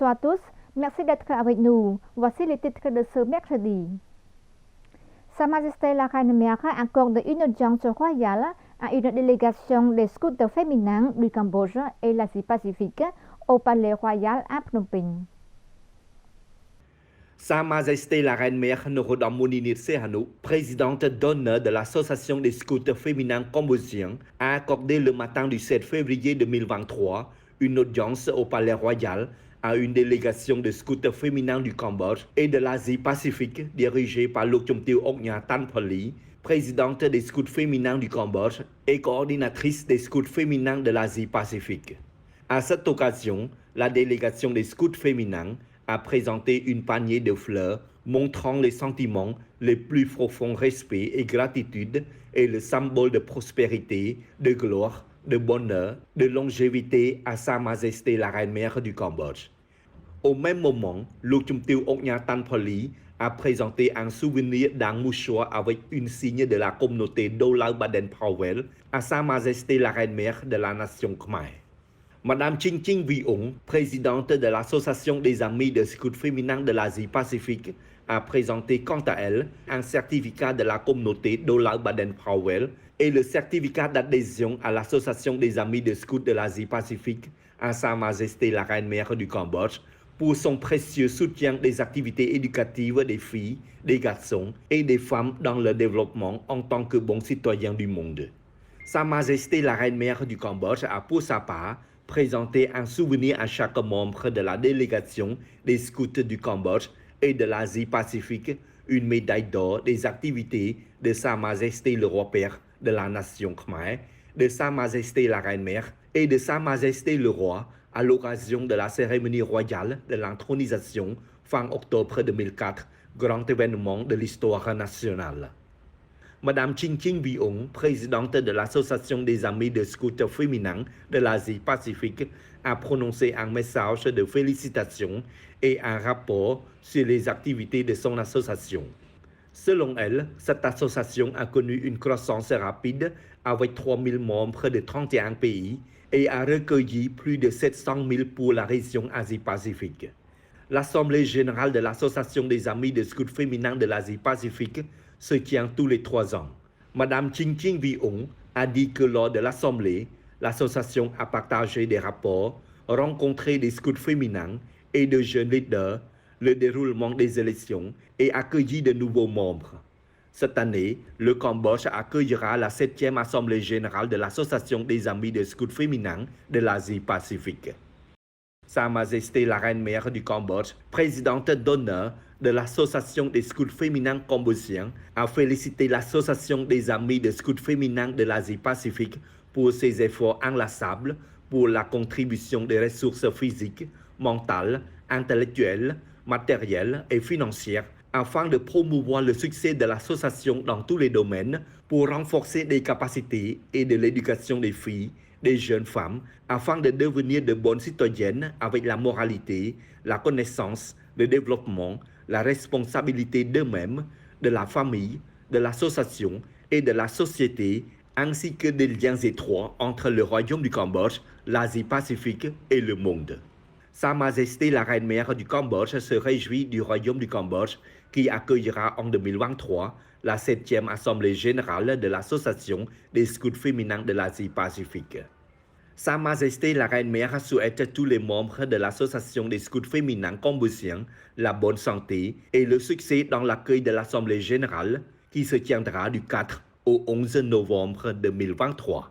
Bonsoir à tous, merci d'être avec nous. Voici les titres de ce mercredi. Sa Majesté la Reine Mère accorde une audience royale à une délégation des scouts féminins du Cambodge et l'Asie-Pacifique au Palais Royal à Phnom Penh. Sa Majesté la Reine Mère Norodom Sihanouk, présidente d'honneur de l'Association des scouts féminins cambodgiens, a accordé le matin du 7 février 2023 une audience au Palais Royal à une délégation de scouts féminins du Cambodge et de l'Asie-Pacifique dirigée par Lokchumtil Oknya Tanpoli, présidente des scouts féminins du Cambodge et coordinatrice des scouts féminins de l'Asie-Pacifique. À cette occasion, la délégation des scouts féminins a présenté une panier de fleurs montrant les sentiments les plus profonds respect et gratitude et le symbole de prospérité, de gloire, de bonheur, de longévité à Sa Majesté la Reine Mère du Cambodge. Au même moment, Lokchumtil Oknya Tanpoli a présenté un souvenir d'un mouchoir avec une signe de la communauté d'Olau Baden Powell à Sa Majesté la Reine Mère de la Nation Khmer. Madame Ching Ching Viong, présidente de l'Association des Amis de scouts féminins de l'Asie-Pacifique, a présenté quant à elle un certificat de la communauté d'Olau Baden Powell et le certificat d'adhésion à l'Association des Amis de scouts de l'Asie-Pacifique à Sa Majesté la Reine Mère du Cambodge pour son précieux soutien des activités éducatives des filles, des garçons et des femmes dans leur développement en tant que bons citoyens du monde. Sa Majesté la Reine Mère du Cambodge a pour sa part présenté un souvenir à chaque membre de la délégation des scouts du Cambodge et de l'Asie-Pacifique, une médaille d'or des activités de Sa Majesté le Roi Père de la Nation Khmer, de Sa Majesté la Reine Mère et de Sa Majesté le Roi à l'occasion de la cérémonie royale de l'intronisation fin octobre 2004, grand événement de l'histoire nationale. Madame Ching Ching Viong, présidente de l'Association des Amis de scouts féminins de l'Asie-Pacifique, a prononcé un message de félicitations et un rapport sur les activités de son association. Selon elle, cette association a connu une croissance rapide avec 3000 membres de 31 pays et a recueilli plus de 700 000 pour la région Asie-Pacifique. L'Assemblée générale de l'Association des Amis de scouts féminins de l'Asie-Pacifique se tient tous les 3 ans. Madame Ching Ching Viong a dit que lors de l'Assemblée, l'association a partagé des rapports, rencontré des scouts féminins et de jeunes leaders, le déroulement des élections et accueilli de nouveaux membres. Cette année, le Cambodge accueillera la 7e Assemblée générale de l'Association des Amis de scouts féminins de l'Asie-Pacifique. Sa Majesté la Reine Mère du Cambodge, présidente d'honneur de l'Association des scouts féminins cambodgiens, a félicité l'Association des Amis de scouts féminins de l'Asie-Pacifique pour ses efforts inlassables pour la contribution des ressources physiques, mentales, intellectuelles, matérielles et financières afin de promouvoir le succès de l'association dans tous les domaines pour renforcer les capacités et de l'éducation des filles, des jeunes femmes, afin de devenir de bonnes citoyennes avec la moralité, la connaissance, le développement, la responsabilité d'eux-mêmes, de la famille, de l'association et de la société, ainsi que des liens étroits entre le Royaume du Cambodge, l'Asie-Pacifique et le monde. Sa Majesté la Reine Mère du Cambodge se réjouit du Royaume du Cambodge qui accueillera en 2023 la 7e Assemblée générale de l'Association des scouts féminins de l'Asie-Pacifique. Sa Majesté la Reine Mère souhaite à tous les membres de l'Association des scouts féminins cambodgiens la bonne santé et le succès dans l'accueil de l'Assemblée générale qui se tiendra du 4 au 11 novembre 2023.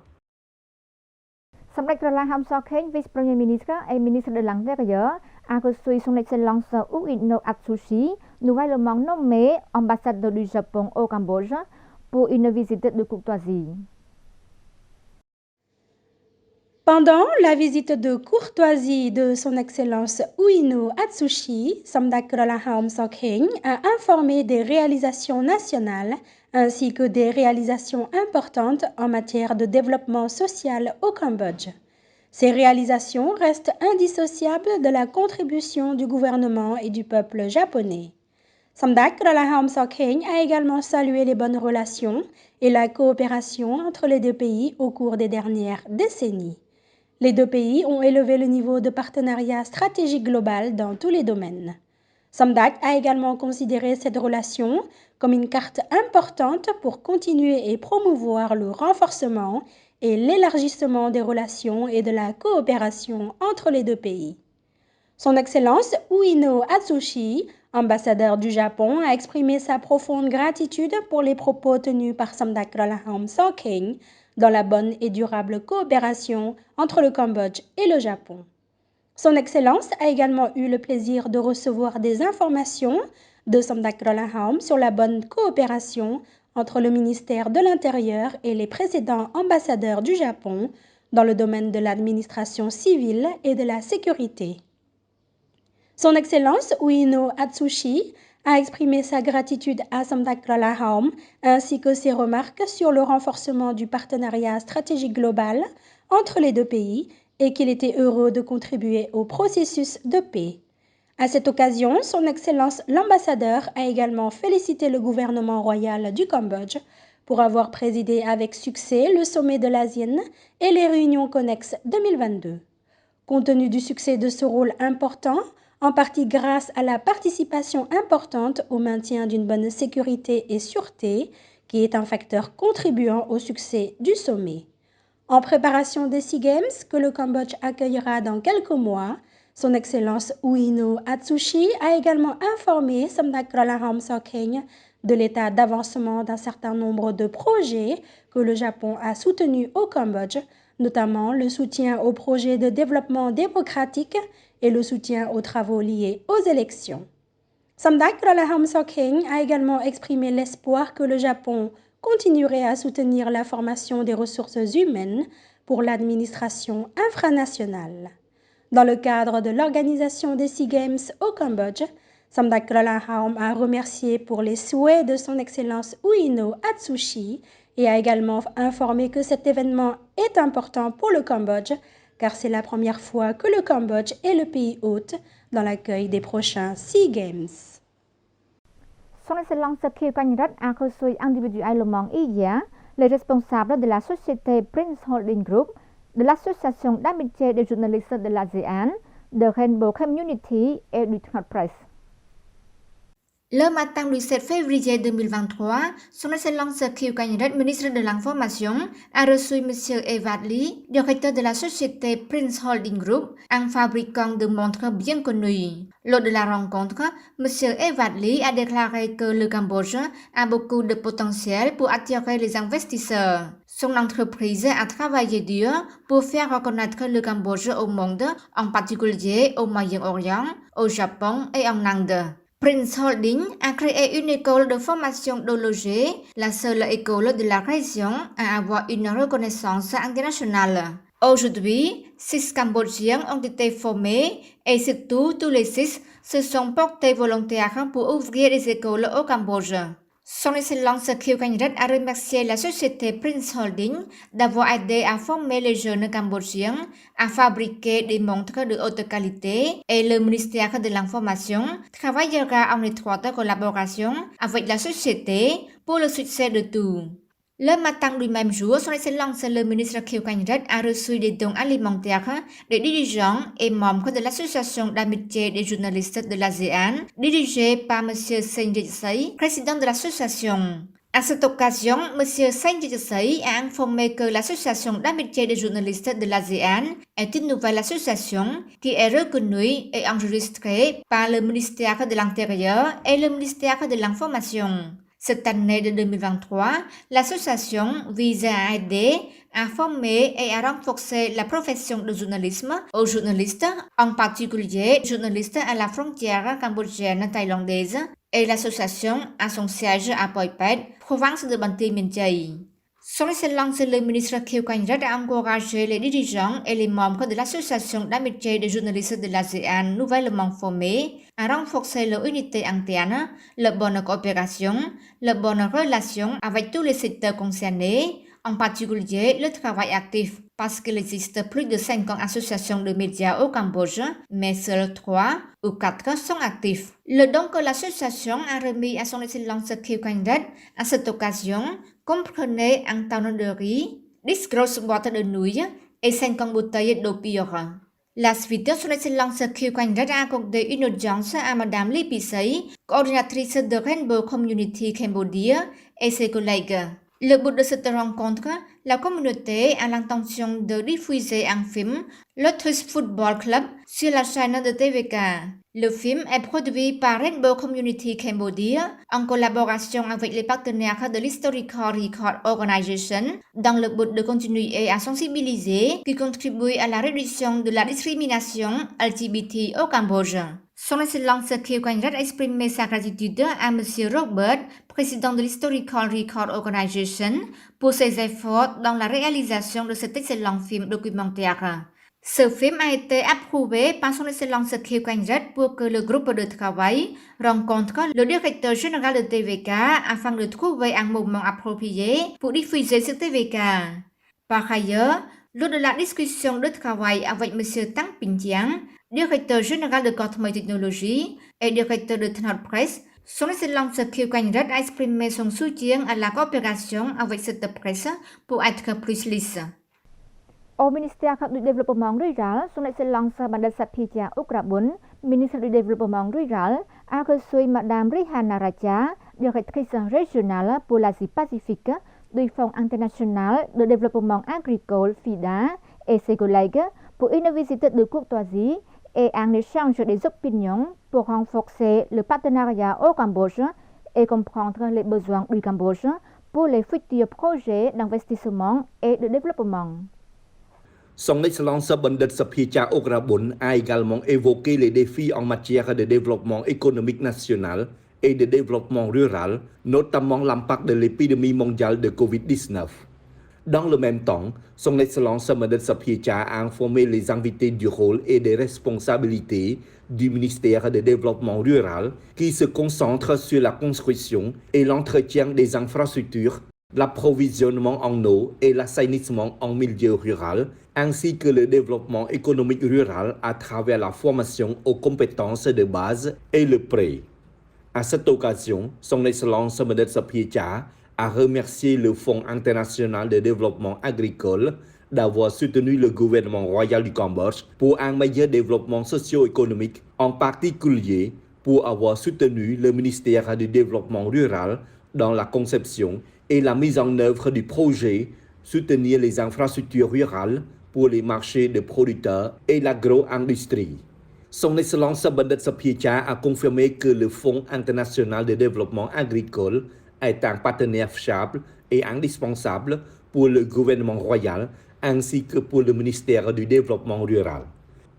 សម្ដេចក្រឡាហោមសខេង Vice Premier Ministre et Ministre de l'Intérieur a reçu son Excellence Uino Atsushi, nouvellement nommé ambassadeur du Japon au Cambodge, pour une visite de courtoisie. Pendant la visite de courtoisie de son Excellence Uino Atsushi, Samdak Kralaham Sokheng a informé des réalisations nationales ainsi que des réalisations importantes en matière de développement social au Cambodge. Ces réalisations restent indissociables de la contribution du gouvernement et du peuple japonais. Samdak Kralaham Sokheng a également salué les bonnes relations et la coopération entre les deux pays au cours des dernières décennies. Les deux pays ont élevé le niveau de partenariat stratégique global dans tous les domaines. Samdak a également considéré cette relation comme une carte importante pour continuer et promouvoir le renforcement et l'élargissement des relations et de la coopération entre les deux pays. Son Excellence Ueno Atsushi, ambassadeur du Japon, a exprimé sa profonde gratitude pour les propos tenus par Samdak Kralahom Sokheñ dans la bonne et durable coopération entre le Cambodge et le Japon. Son Excellence a également eu le plaisir de recevoir des informations de Samdak Kralahom sur la bonne coopération entre le ministère de l'Intérieur et les précédents ambassadeurs du Japon dans le domaine de l'administration civile et de la sécurité. Son Excellence Ueno Atsushi a exprimé sa gratitude à Samdak Kralahom ainsi que ses remarques sur le renforcement du partenariat stratégique global entre les deux pays et qu'il était heureux de contribuer au processus de paix. À cette occasion, Son Excellence l'ambassadeur a également félicité le gouvernement royal du Cambodge pour avoir présidé avec succès le sommet de l'ASEAN et les réunions connexes 2022. Compte tenu du succès de ce rôle important, en partie grâce à la participation importante au maintien d'une bonne sécurité et sûreté, qui est un facteur contribuant au succès du sommet. En préparation des SEA Games que le Cambodge accueillera dans quelques mois, Son Excellence Ueno Atsushi a également informé Samdak Kralahom Sokheñ de l'état d'avancement d'un certain nombre de projets que le Japon a soutenus au Cambodge, notamment le soutien aux projets de développement démocratique et le soutien aux travaux liés aux élections. Samdak Kralahom Sokheñ a également exprimé l'espoir que le Japon continuerait à soutenir la formation des ressources humaines pour l'administration infranationale. Dans le cadre de l'organisation des SEA Games au Cambodge, Samdak Kralahom a remercié pour les souhaits de Son Excellence Ueno Atsushi et a également informé que cet événement est important pour le Cambodge car c'est la première fois que le Cambodge est le pays hôte dans l'accueil des prochains SEA Games. Son Excellence Khieu Quanh Rat a reçu individuellement hier les responsables de la société Prince Holding Group, de l'association d'amitié des journalistes de l'ASEAN, de Rainbow Community et du Trade Press. Le matin du 7 février 2023, Son Excellence Khieu Quanh Rat, ministre de l'Information, a reçu M. Evad Lee, directeur de la société Prince Holding Group, un fabricant de montres bien connu. Lors de la rencontre, M. Evad Lee a déclaré que le Cambodge a beaucoup de potentiel pour attirer les investisseurs. Son entreprise a travaillé dur pour faire reconnaître le Cambodge au monde, en particulier au Moyen-Orient, au Japon et en Inde. Prince Holding a créé une école de formation d'horloger, la seule école de la région à avoir une reconnaissance internationale. Aujourd'hui, 6 Cambodgiens ont été formés et surtout tous les 6 se sont portés volontaires pour ouvrir des écoles au Cambodge. Son Excellence Khieu Quanh Rat a remercié la société Prince Holding d'avoir aidé à former les jeunes Cambodgiens à fabriquer des montres de haute qualité et le ministère de l'Information travaillera en étroite collaboration avec la société pour le succès de tout. Le matin du même jour, Son Excellence le ministre Khieu Quanh Rat a reçu des dons alimentaires des dirigeants et membres de l'association d'amitié des journalistes de l'ASEAN, dirigée par M. Sein Jitsay, président de l'association. À cette occasion, M. Sein Jitsay a informé que l'association d'amitié des journalistes de l'ASEAN est une nouvelle association qui est reconnue et enregistrée par le ministère de l'Intérieur et le ministère de l'Information. Cette année de 2023, l'association vise à aider, à former et à renforcer la profession de journalisme aux journalistes, en particulier journalistes à la frontière cambodgienne-thaïlandaise, et l'association a son siège à Poipet, province de Banteay Miền Tây. Son Excellence le ministre Khieu Quanh Rat a encouragé les dirigeants et les membres de l'association d'amitié des journalistes de l'ASEAN nouvellement formés à renforcer leur unité interne, leur bonne coopération, leur bonne relation avec tous les secteurs concernés, en particulier le travail actif, parce qu'il existe plus de 50 associations de médias au Cambodge, mais seules 3 ou 4 sont actifs. Le don que l'association a remis à Son Excellence Khieu Quanh Rat à cette occasion comprenait un tonneau de riz, 10 grosses boîtes de nouilles, et 50 bouteilles d'eau pure. La suite, son excellence Khieu Quanh Rat a accordé une audience à Madame Ly Pisay, coordinatrice de Rainbow Community Cambodia, et ses collègues. Le but de cette rencontre, la communauté a l'intention de diffuser un film, le Twist Football Club, sur la chaîne de TVK. Le film est produit par Rainbow Community Cambodia en collaboration avec les partenaires de l'Historical Record Organization dans le but de continuer à sensibiliser qui contribue à la réduction de la discrimination LGBT au Cambodge. Son Excellence Khieu Quanh Rat exprimé sa gratitude à M. Robert, président de l'Historical Record Organization, pour ses efforts dans la réalisation de cet excellent film documentaire. Ce film a été approuvé par son Excellence Khieu Quanh Rat pour que le groupe de travail rencontre le directeur général de TVK afin de trouver un moment approprié pour diffuser sur TVK. Par ailleurs, lors de la discussion de travail avec M. Tang Pingjiang, directeur général de Cosmo Technology et directeur de Thnot Press, son Excellence Khieu Quanh Rat a exprimé son soutien à la coopération avec cette presse pour être plus lisse. Au ministère du Développement rural, son Excellence Bandar Sapija Ukrabun, ministre du Développement rural, a reçu Madame Rihanna Raja, directrice régionale pour l'Asie-Pacifique du Fonds international de développement agricole FIDA et ses collègues pour une visite de courtoisie et un échange des opinions pour renforcer le partenariat au Cambodge et comprendre les besoins du Cambodge pour les futurs projets d'investissement et de développement. Son Excellence Bandar Sapija Ukrabun a également évoqué les défis en matière de développement économique national et de développement rural, notamment l'impact de l'épidémie mondiale de Covid-19. Dans le même temps, son Excellence Bandar Sapija a informé les invités du rôle et des responsabilités du ministère de Développement rural qui se concentre sur la construction et l'entretien des infrastructures, l'approvisionnement en eau et l'assainissement en milieu rural, ainsi que le développement économique rural à travers la formation aux compétences de base et le prêt. À cette occasion, son Excellence Bandar Sapija a remercié le Fonds international de développement agricole d'avoir soutenu le gouvernement royal du Cambodge pour un meilleur développement socio-économique, en particulier pour avoir soutenu le ministère du développement rural dans la conception et la mise en œuvre du projet Soutenir les infrastructures rurales pour les marchés de producteurs et l'agro-industrie. Son Excellence Bandar Sapija a confirmé que le Fonds international de développement agricole est un partenaire fiable et indispensable pour le gouvernement royal ainsi que pour le ministère du développement rural.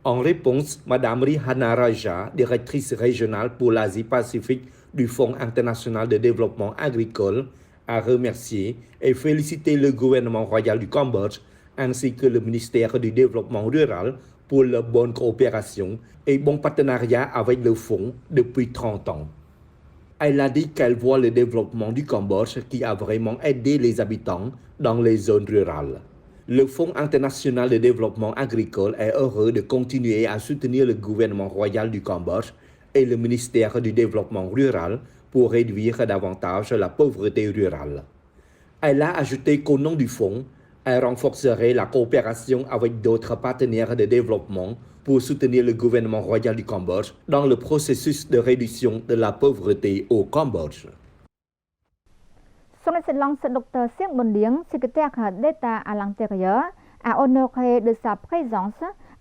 En réponse, Mme Rihanna Raja, directrice régionale pour l'Asie-Pacifique du Fonds international de développement agricole, a remercié et félicité le gouvernement royal du Cambodge ainsi que le ministère du développement rural pour leur bonne coopération et bon partenariat avec le fonds depuis 30 ans. Elle a dit qu'elle voit le développement du Cambodge qui a vraiment aidé les habitants dans les zones rurales. Le Fonds international de développement agricole est heureux de continuer à soutenir le gouvernement royal du Cambodge et le ministère du développement rural pour réduire davantage la pauvreté rurale. Elle a ajouté qu'au nom du fonds, elle renforcerait la coopération avec d'autres partenaires de développement pour soutenir le gouvernement royal du Cambodge dans le processus de réduction de la pauvreté au Cambodge. Son Excellence Dr. Sieng Bon Lieng, secrétaire d'État à l'Intérieur, a honoré de sa présence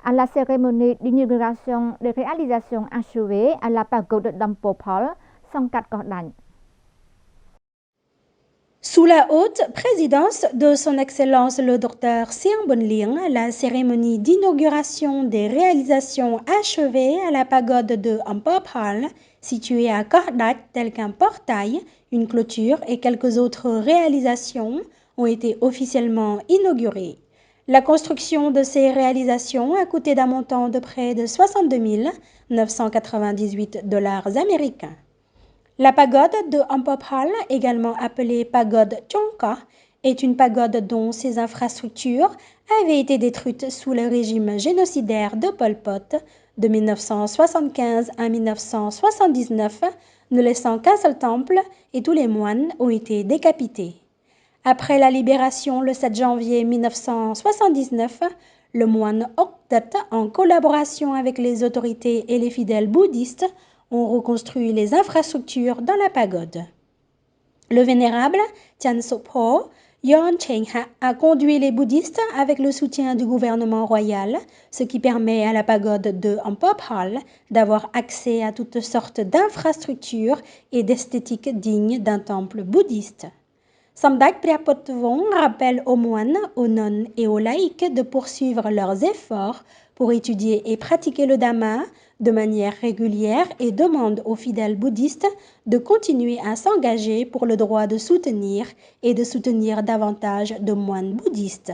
à la cérémonie d'inauguration des réalisations achevées à la pagode d'Ampopol, Songkat Kordagne. Sous la haute présidence de son Excellence le Dr Sieng Bon Lieng, la cérémonie d'inauguration des réalisations achevées à la pagode de Ampopol, située à Kordagne, telle qu'un portail, une clôture et quelques autres réalisations, ont été officiellement inaugurées. La construction de ces réalisations a coûté d'un montant de près de 62 998 $ américains. La pagode de Ampopol, également appelée pagode Chongka, est une pagode dont ses infrastructures avaient été détruites sous le régime génocidaire de Pol Pot de 1975 à 1979, ne laissant qu'un seul temple et tous les moines ont été décapités. Après la libération le 7 janvier 1979, le moine Okdet, en collaboration avec les autorités et les fidèles bouddhistes, ont reconstruit les infrastructures dans la pagode. Le vénérable Chan Sopho Yon Cheng-ha a conduit les bouddhistes avec le soutien du gouvernement royal, ce qui permet à la pagode de Amphophal d'avoir accès à toutes sortes d'infrastructures et d'esthétiques dignes d'un temple bouddhiste. Samdak Priapotwong rappelle aux moines, aux nonnes et aux laïcs de poursuivre leurs efforts pour étudier et pratiquer le Dhamma de manière régulière et demande aux fidèles bouddhistes de continuer à s'engager pour le droit de soutenir et de soutenir davantage de moines bouddhistes.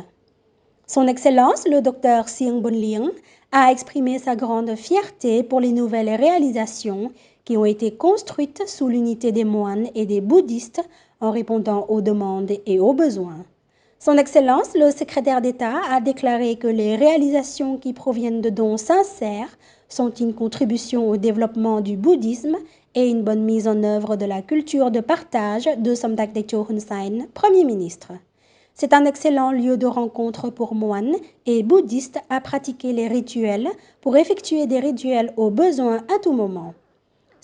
Son Excellence, le Dr Sieng Bonliang, a exprimé sa grande fierté pour les nouvelles réalisations qui ont été construites sous l'unité des moines et des bouddhistes en répondant aux demandes et aux besoins. Son Excellence, le secrétaire d'État, a déclaré que les réalisations qui proviennent de dons sincères sont une contribution au développement du bouddhisme et une bonne mise en œuvre de la culture de partage de Somdak Techo Hun Sen, Premier ministre. C'est un excellent lieu de rencontre pour moines et bouddhistes à pratiquer les rituels pour effectuer des rituels aux besoins à tout moment.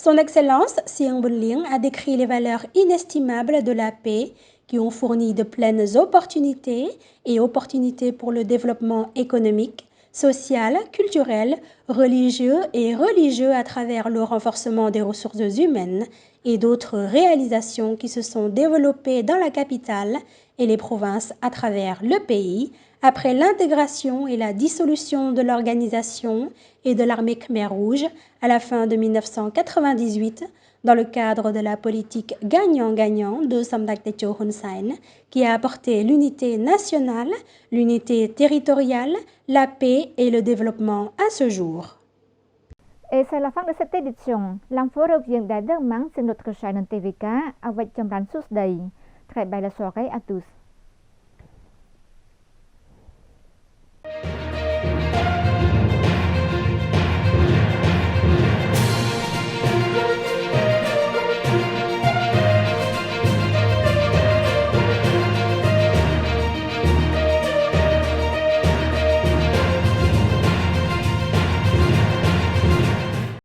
Son Excellence, Sieng Bonliang, a décrit les valeurs inestimables de la paix qui ont fourni de pleines opportunités et opportunités pour le développement économique, social, culturel, religieux à travers le renforcement des ressources humaines et d'autres réalisations qui se sont développées dans la capitale et les provinces à travers le pays après l'intégration et la dissolution de l'organisation et de l'armée Khmer Rouge à la fin de 1998 dans le cadre de la politique gagnant-gagnant de Somdak Techo Hun Sen qui a apporté l'unité nationale, l'unité territoriale, la paix et le développement à ce jour. Et c'est la fin de cette édition. L'info revient dès demain sur notre chaîne TVK avec Chamran Susday. Très belle soirée à tous.